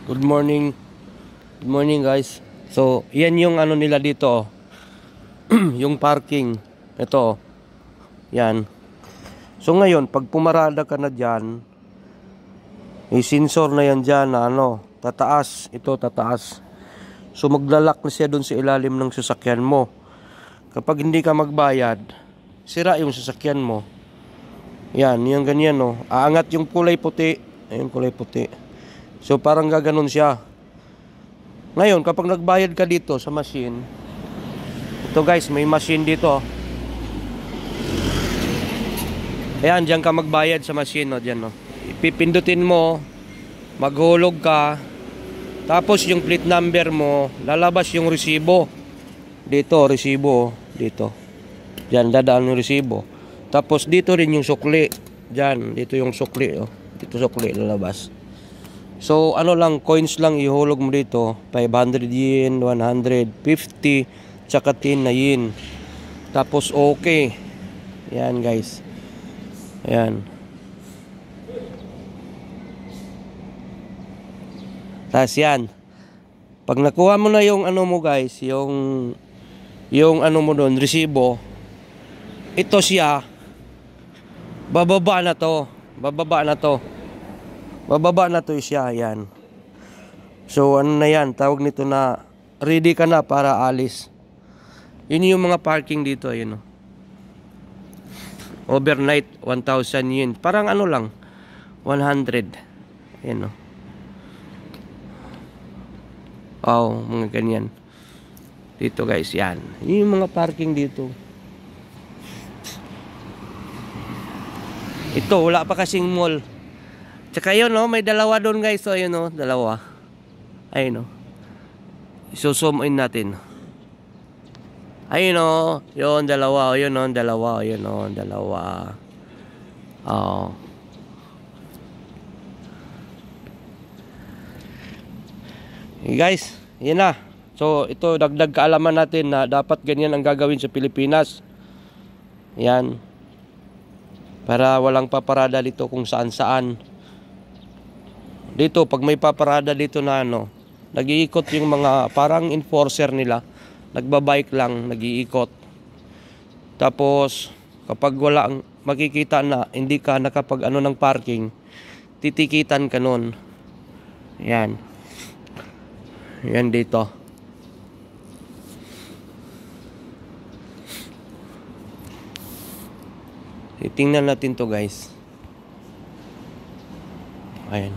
Good morning. Good morning guys. So, yan yung ano nila dito. Yung parking. Ito. Yan. So ngayon, pag pumarada ka na dyan, may sensor na yan dyan na ano, tataas. Ito, tataas. So maglalak na siya dun sa ilalim ng sasakyan mo. Kapag hindi ka magbayad, sira yung sasakyan mo. Yan, yung ganyan no. Aangat yung kulay puti. Ayun, kulay puti. So parang gaganon siya. Ngayon, kapag nagbayad ka dito sa machine, ito guys, may machine dito. Ayan, dyan ka magbayad sa machine, no? Dyan, no? Ipipindutin mo, maghulog ka, tapos yung plate number mo, lalabas yung resibo. Dito, resibo, dito. Dyan, dadaan yung resibo. Tapos dito rin yung sukli. Dyan, dito yung sukli, oh. Dito sukli, lalabas. So, ano lang, coins lang ihulog mo dito. 500 yen, 150, tsaka 10 na yen. Tapos, okay. Yan, guys. Ayan. Tapos yan. Pag nakuha mo na yung ano mo, guys, yung ano mo doon, resibo, ito siya, bababa na to. Bababa na to. Bababa na to siya, yan. So, ano na yan, tawag nito na, ready ka na para alis. Yun yung mga parking dito, yun o. Overnight, 1,000 yen. Parang ano lang, 100. Yan o. Oh, mga ganyan. Dito guys, yan. Yun yung mga parking dito. Ito, wala pa kasing mall. Tsaka yun, no, may dalawa doon guys. So, yun, no, dalawa. Ayun, no. I-zoom in natin. Ayun, no. Yun, dalawa. Yun, no, dalawa. Yun, no, dalawa. Oh. Hey guys, yun na. So, ito, dagdag kaalaman natin na dapat ganyan ang gagawin sa Pilipinas. Yan. Para walang paparada dito kung saan-saan. Dito, pag may paparada dito na ano, nag-iikot yung mga parang enforcer nila. Nagbabike lang, nag-iikot. Tapos, kapag wala makikita na hindi ka nakapag ano ng parking, titikitan ka nun. Yan. Yan dito. Titingnan natin to guys. Ayan.